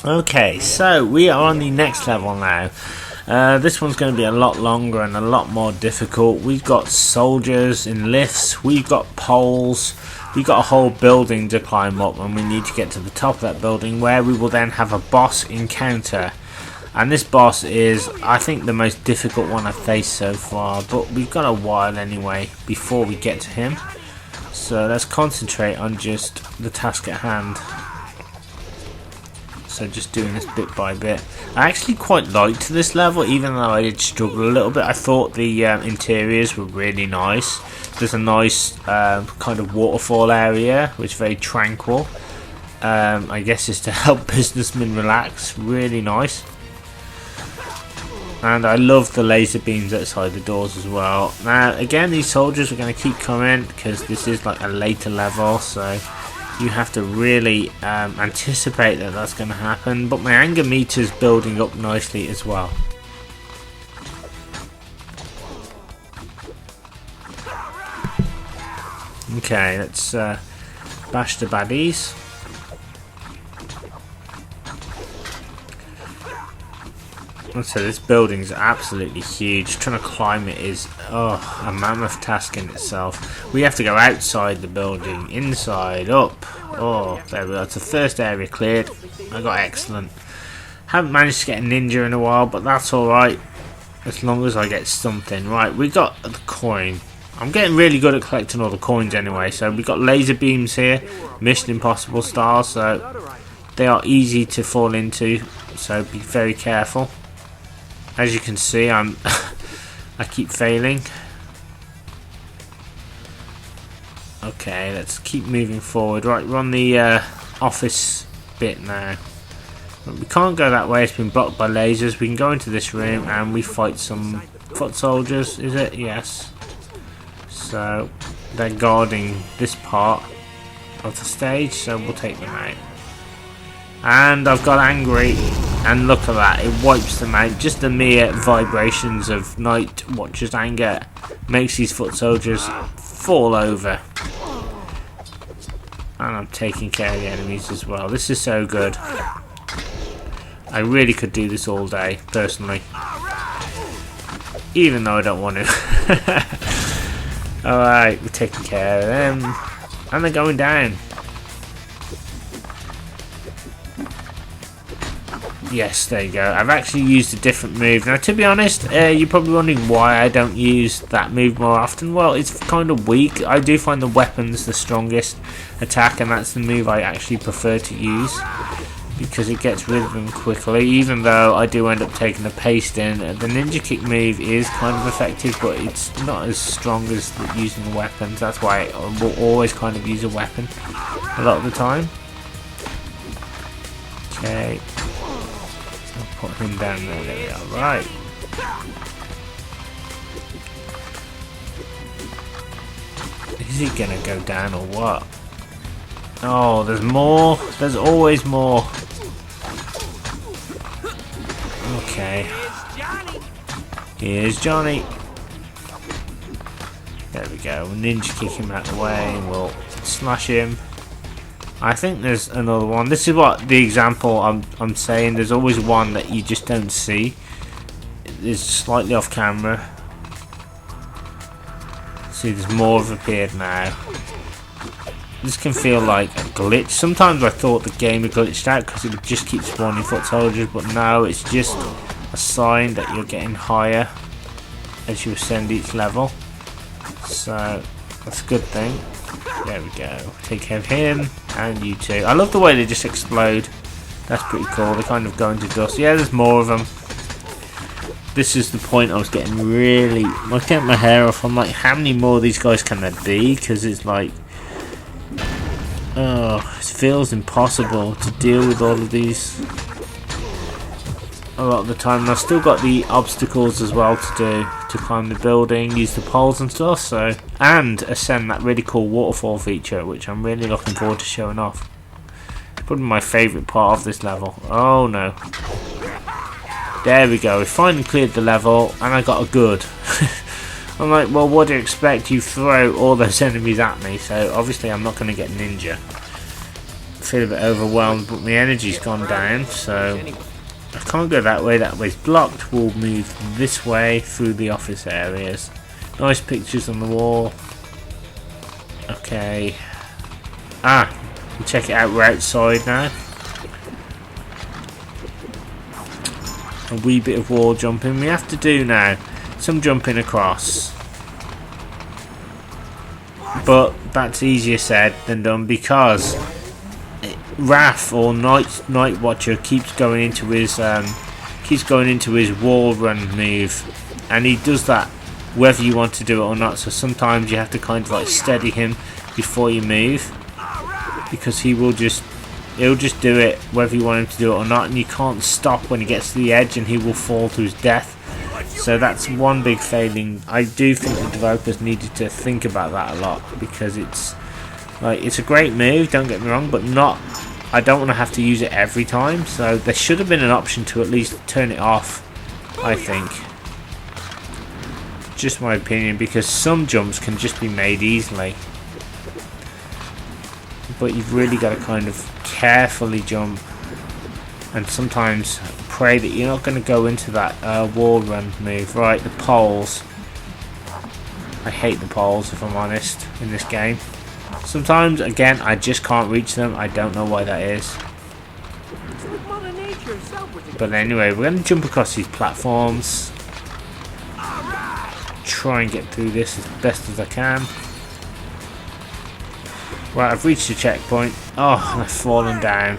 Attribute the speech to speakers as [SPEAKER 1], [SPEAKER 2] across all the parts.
[SPEAKER 1] Okay, so we are on the next level now. This one's going to be a lot longer and a lot more difficult. We've got soldiers in lifts, we've got poles, we've got a whole building to climb up, and we need to get to the top of that building where we will then have a boss encounter. And this boss is, I think, the most difficult one I've faced so far, but we've got a while anyway before we get to him. So let's concentrate on just the task at hand. So just doing this bit by bit. I actually quite liked this level, even though I did struggle a little bit. I thought the interiors were really nice. There's a nice kind of waterfall area, which is very tranquil. I guess it's to help businessmen relax. Really nice. And I love the laser beams outside the doors as well. Now, again, these soldiers are going to keep coming because this is like a later level, so you have to really anticipate that that's going to happen. But my anger meter is building up nicely as well. Okay, let's bash the baddies. So this building is absolutely huge. Trying to climb it is a mammoth task in itself. We have to go outside the building, inside, up. Oh, there we go. It's the first area cleared. I got excellent. Haven't managed to get a ninja in a while, but that's alright. As long as I get something. Right, we got the coin. I'm getting really good at collecting all the coins anyway. So we got laser beams here, Mission Impossible style. So they are easy to fall into. So be very careful. As you can see, I keep failing. Okay, let's keep moving forward. Right, we're on the office bit now. But we can't go that way, it's been blocked by lasers. We can go into this room and we fight some foot soldiers, is it? Yes. So, they're guarding this part of the stage, so we'll take them out. And I've got angry, and look at that, it wipes them out. Just the mere vibrations of Night Watcher's anger makes these foot soldiers fall over. And I'm taking care of the enemies as well. This is so good. I really could do this all day, personally. Even though I don't want to. Alright, we're taking care of them. And they're going down. Yes, there you go. I've actually used a different move. Now, to be honest, you're probably wondering why I don't use that move more often. Well, it's kind of weak. I do find the weapons the strongest attack, and that's the move I actually prefer to use because it gets rid of them quickly, even though I do end up taking the paste in. The ninja kick move is kind of effective, but it's not as strong as using the weapons. That's why I will always kind of use a weapon a lot of the time. Okay. I'll put him down there. There we are. Right. Is he gonna go down or what? Oh, there's more. There's always more. Okay. Here's Johnny. There we go. We'll ninja kick him out of the way and we'll slash him. I think there's another one. This is what the example I'm saying. There's always one that you just don't see. It's slightly off camera. See, there's more have appeared now. This can feel like a glitch. Sometimes I thought the game had glitched out because it would just keep spawning foot soldiers, but no, it's just a sign that you're getting higher as you ascend each level. So that's a good thing. There we go. Take care of him and you too. I love the way they just explode. That's pretty cool. They kind of go into dust. Yeah, there's more of them. This is the point I was getting really... I was getting my hair off. I'm like, how many more of these guys can there be? Because it's like... oh, it feels impossible to deal with all of these a lot of the time. And I've still got the obstacles as well to do, to climb the building, use the poles and stuff, so, and ascend that really cool waterfall feature, which I'm really looking forward to showing off. It's probably my favourite part of this level. Oh no. There we go, we finally cleared the level and I got a good. I'm like, well, what do you expect? You throw all those enemies at me, so obviously I'm not going to get ninja. feel a bit overwhelmed, but my energy's gone down, so I can't go that way. That way's blocked. We'll move this way through the office areas. Nice pictures on the wall. Okay. Check it out. We're outside now. A wee bit of wall jumping we have to do now. Some jumping across. But that's easier said than done because Raph, or Night Watcher, keeps going into his wall run move, and he does that whether you want to do it or not. So sometimes you have to kind of like steady him before you move, because he'll just do it whether you want him to do it or not, and you can't stop when he gets to the edge, and he will fall to his death. So that's one big failing. I do think the developers needed to think about that a lot, because it's a great move, don't get me wrong, but I don't want to have to use it every time. So there should have been an option to at least turn it off, I think. Just my opinion, because some jumps can just be made easily, but you've really got to kind of carefully jump, and sometimes pray that you're not going to go into that wall run move. Right, the poles. I hate the poles, if I'm honest, in this game. Sometimes, again, I just can't reach them. I don't know why that is. But anyway, we're going to jump across these platforms. Try and get through this as best as I can. Right, I've reached the checkpoint. Oh, and I've fallen down.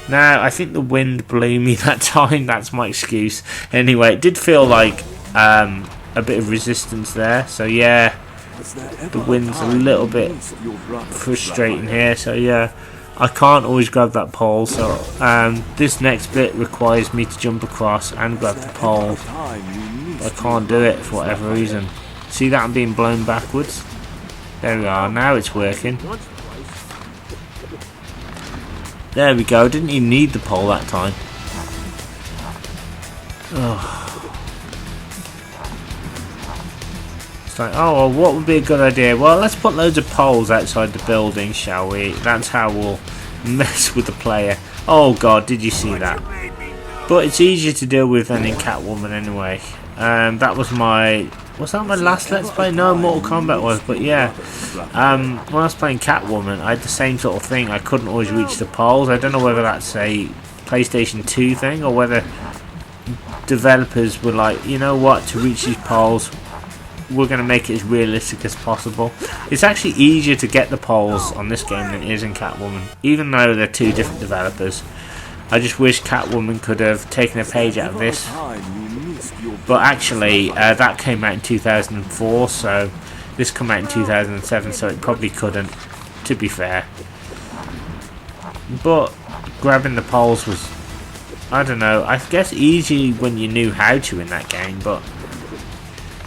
[SPEAKER 1] Now, I think the wind blew me that time. That's my excuse. Anyway, it did feel like a bit of resistance there. So yeah, the wind's a little bit frustrating here. So yeah, I can't always grab that pole. So this next bit requires me to jump across and grab the pole. But I can't do it for whatever reason. See that I'm being blown backwards? There we are. Now it's working. There we go. Didn't even need the pole that time. Oh. It's like, oh, well, what would be a good idea? Well, let's put loads of poles outside the building, shall we? That's how we'll mess with the player. Oh god, did you see that? But it's easier to deal with than in Catwoman anyway. That was my... Was that my last Let's Play? No, Mortal Kombat was, but yeah. When I was playing Catwoman, I had the same sort of thing. I couldn't always reach the poles. I don't know whether that's a PlayStation 2 thing, or whether developers were like, you know what, to reach these poles, we're going to make it as realistic as possible. It's actually easier to get the poles on this game than it is in Catwoman, even though they're two different developers. I just wish Catwoman could have taken a page out of this. But actually, that came out in 2004, so this came out in 2007, so it probably couldn't, to be fair. But grabbing the poles was, I don't know, I guess easy when you knew how to in that game, but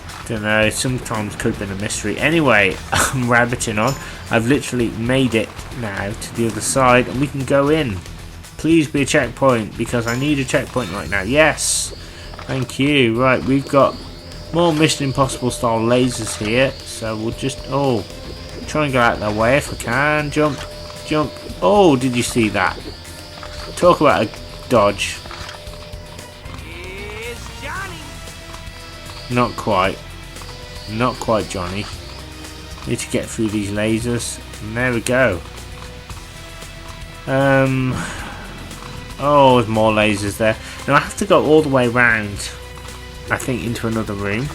[SPEAKER 1] I don't know, sometimes could have been a mystery. Anyway, I'm rabbiting on. I've literally made it now to the other side, and we can go in. Please be a checkpoint, because I need a checkpoint right now. Yes! Thank you. Right, we've got more Mission Impossible style lasers here, so we'll just, try and get out of their way if I can. Jump, jump. Oh, did you see that? Talk about a dodge. Not quite. Not quite, Johnny. Need to get through these lasers. And there we go. Oh, there's more lasers there. Now I have to go all the way around, I think, into another room.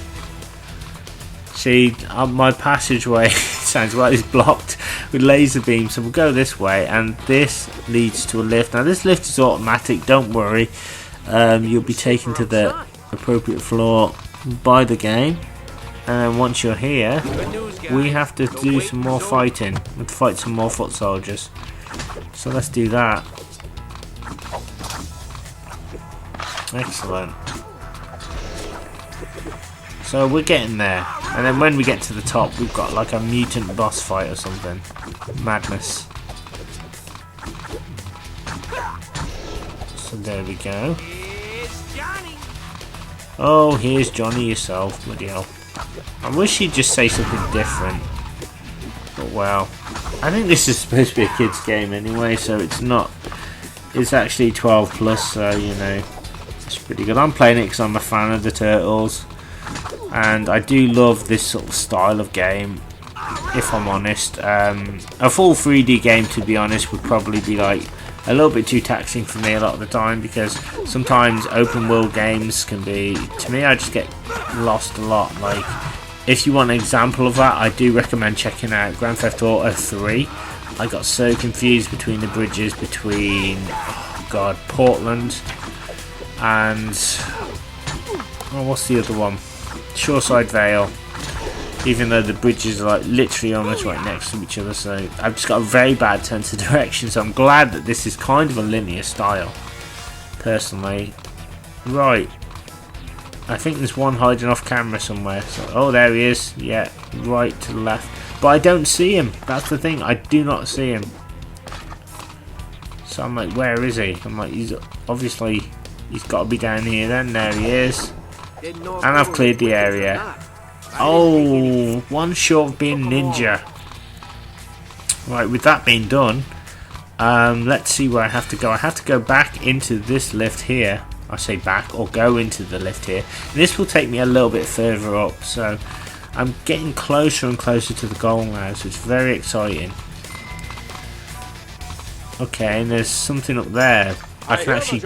[SPEAKER 1] See, my passageway sounds like it's blocked with laser beams, so we'll go this way, and this leads to a lift. Now this lift is automatic, don't worry. You'll be taken to the appropriate floor by the game, and then once you're here, we have to do some more fighting. We have to fight some more foot soldiers. So let's do that. Excellent. So we're getting there, and then when we get to the top, we've got like a mutant boss fight or something. Madness. So there we go. Oh, here's Johnny yourself. Bloody hell. I wish he'd just say something different. But well, I think this is supposed to be a kids game anyway, so it's not. It's actually 12 plus, so you know, it's pretty good. I'm playing it because I'm a fan of the Turtles, and I do love this sort of style of game. If I'm honest, a full 3D game, to be honest, would probably be like a little bit too taxing for me a lot of the time, because sometimes open world games can be, to me, I just get lost a lot. Like, if you want an example of that, I do recommend checking out Grand Theft Auto 3. I got so confused between the bridges between, oh god, Portland and, oh, what's the other one? Shoreside Vale. Even though the bridges are like literally almost right next to each other, so I've just got a very bad sense of direction. So I'm glad that this is kind of a linear style, personally. Right, I think there's one hiding off camera somewhere. So, oh, there he is. Yeah, right to the left, but I don't see him. That's the thing. I do not see him. So I'm like, where is he? I'm like, he's obviously, he's got to be down here. Then there he is, and I've cleared the area. Oh, one short of being ninja. Right, with that being done, let's see where I have to go. I have to go back into this lift here. I say back, or go into the lift here. And this will take me a little bit further up, so I'm getting closer and closer to the goal now, so it's very exciting. Okay, and there's something up there. I can actually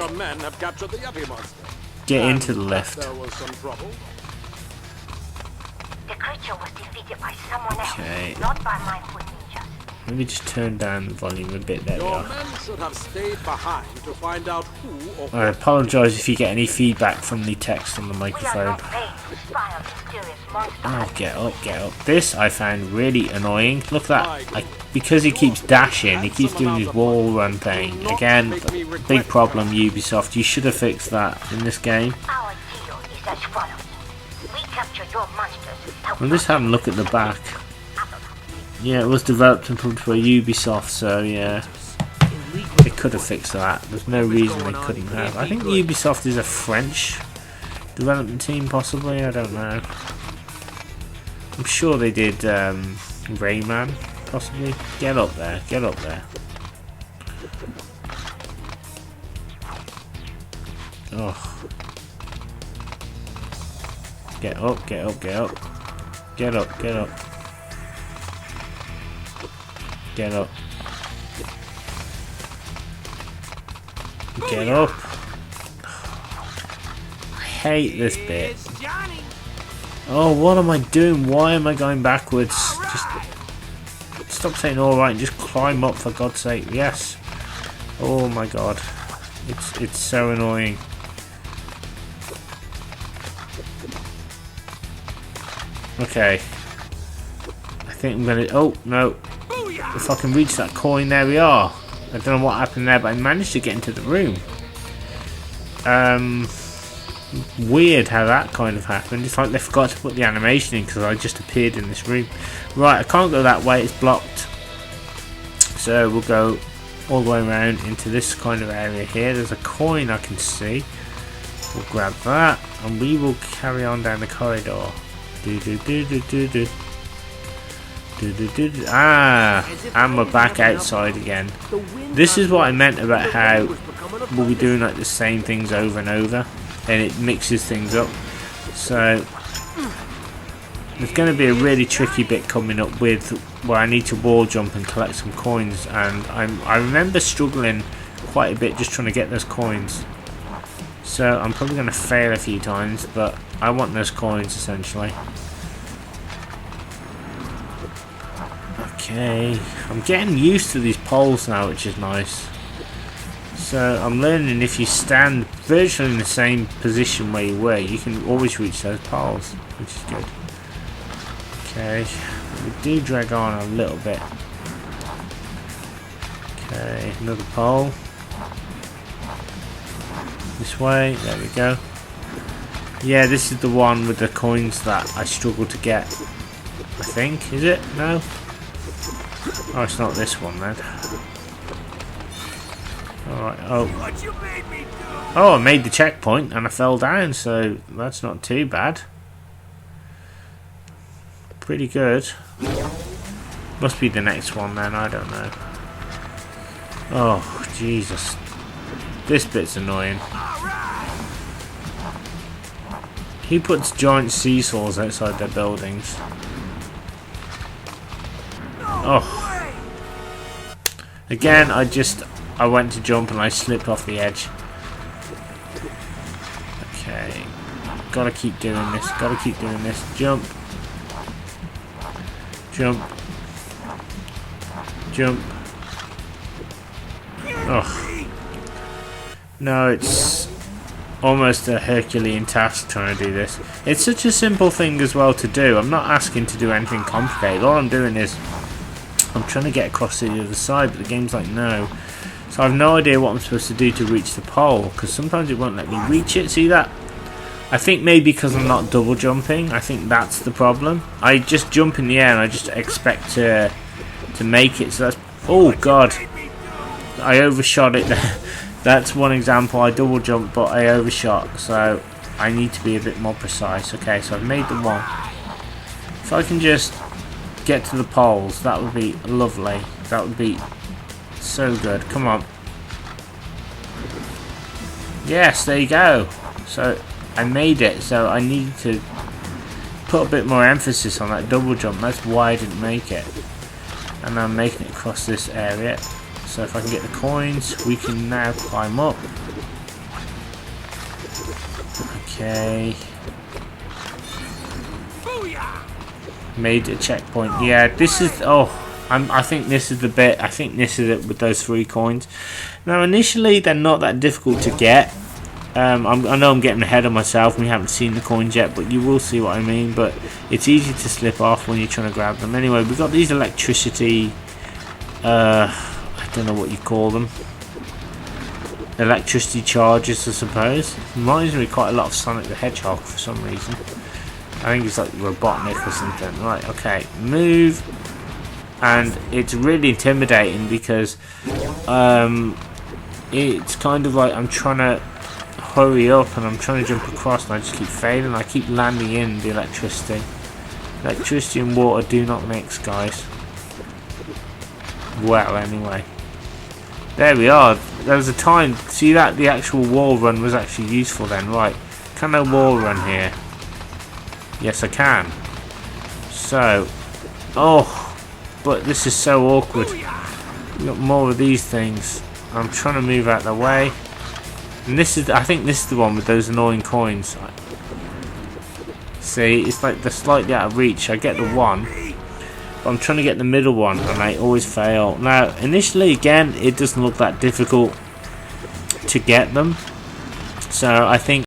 [SPEAKER 1] get into the lift.
[SPEAKER 2] The creature was defeated by someone else,
[SPEAKER 1] Okay.
[SPEAKER 2] not by my foot ninjas.
[SPEAKER 1] Let me just turn down the volume a bit. There we
[SPEAKER 3] Your
[SPEAKER 1] are.
[SPEAKER 3] men should have stayed behind to find out who or
[SPEAKER 1] I apologise if you get any feedback from the text on the
[SPEAKER 2] We are
[SPEAKER 1] microphone.
[SPEAKER 2] not paid to spy on mysterious monsters.
[SPEAKER 1] Oh, get up, get up. This I found really annoying. Look at that. Because he keeps dashing, he keeps doing his wall run thing. Again, big problem, Ubisoft. You should have fixed that in this game.
[SPEAKER 2] Our deal is as follows. We capture your monsters.
[SPEAKER 1] I'm just having a look at the back. Yeah, it was developed and published by Ubisoft, so yeah. They could have fixed that. There's no reason they couldn't have. I think Ubisoft is a French development team, possibly. I don't know. I'm sure they did Rayman, possibly. Get up there, get up there. Oh. Get up, get up, get up. Get up, get up. Get up. Get up. I hate this bit. Oh, what am I doing? Why am I going backwards? Just stop saying alright and just climb up, for God's sake. Yes. Oh my god. It's so annoying. Okay. I think I'm gonna, oh no. If I can reach that coin, there we are. I don't know what happened there, but I managed to get into the room. Weird how that kind of happened. It's like they forgot to put the animation in because I just appeared in this room. Right, I can't go that way, it's blocked. So we'll go all the way around into this kind of area here. There's a coin I can see. We'll grab that and we will carry on down the corridor. Ah, and we're back outside again. This is what I meant about how we'll be doing like the same things over and over, and it mixes things up. So there's going to be a really tricky bit coming up with where I need to wall jump and collect some coins, and I remember struggling quite a bit just trying to get those coins. So I'm probably going to fail a few times, but I want those coins essentially. Okay, I'm getting used to these poles now, which is nice. So I'm learning if you stand virtually in the same position where you were, you can always reach those poles, which is good. Okay, we do drag on a little bit. Okay, another pole. This way, there we go. Yeah, this is the one with the coins that I struggle to get. I think, is it? No? Oh, it's not this one then. Alright, oh. Oh, I made the checkpoint and I fell down, so that's not too bad. Pretty good. Must be the next one then, I don't know. Oh, Jesus. This bit's annoying. He puts giant seesaws outside their buildings. Oh. Again, I went to jump and I slipped off the edge. Okay. Gotta keep doing this. Gotta keep doing this. Jump. Jump. Jump. Oh. No, it's almost a Herculean task trying to do this. It's such a simple thing as well to do. I'm not asking to do anything complicated. All I'm doing is I'm trying to get across to the other side, but the game's like, no. So I've no idea what I'm supposed to do to reach the pole, because sometimes it won't let me reach it. See that? I think maybe because I'm not double jumping, I think that's the problem. I just jump in the air and I just expect to make it. So that's, oh god, I overshot it there. That's one example. I double jumped, but I overshot, so I need to be a bit more precise. Okay, so I've made the one. If I can just get to the poles, that would be lovely. That would be so good. Come on. Yes, there you go. So I made it, so I need to put a bit more emphasis on that double jump. That's why I didn't make it. And I'm making it across this area. So if I can get the coins, we can now climb up. Okay. Made a checkpoint. Yeah, this is... Oh, I think this is the bit. I think this is it with those 3 coins. Now, initially, they're not that difficult to get. I know I'm getting ahead of myself. We haven't seen the coins yet, but you will see what I mean. But it's easy to slip off when you're trying to grab them. Anyway, we've got these electricity... I don't know what you call them. Electricity charges, I suppose. Reminds me quite a lot of Sonic the Hedgehog for some reason. I think it's like Robotnik or something. Right, okay. Move. And it's really intimidating because it's kind of like I'm trying to hurry up and I'm trying to jump across and I just keep failing. I keep landing in the electricity. Electricity and water do not mix, guys. Well, anyway. There we are. There was a time. See that? The actual wall run was actually useful then. Right. Can I wall run here? Yes, I can. So. Oh. But this is so awkward. We've got more of these things. I'm trying to move out of the way. And this is. I think this is the one with those annoying coins. See? It's like they're slightly out of reach. I get the one. But I'm trying to get the middle one and I always fail. Now, initially, again, it doesn't look that difficult to get them. So I think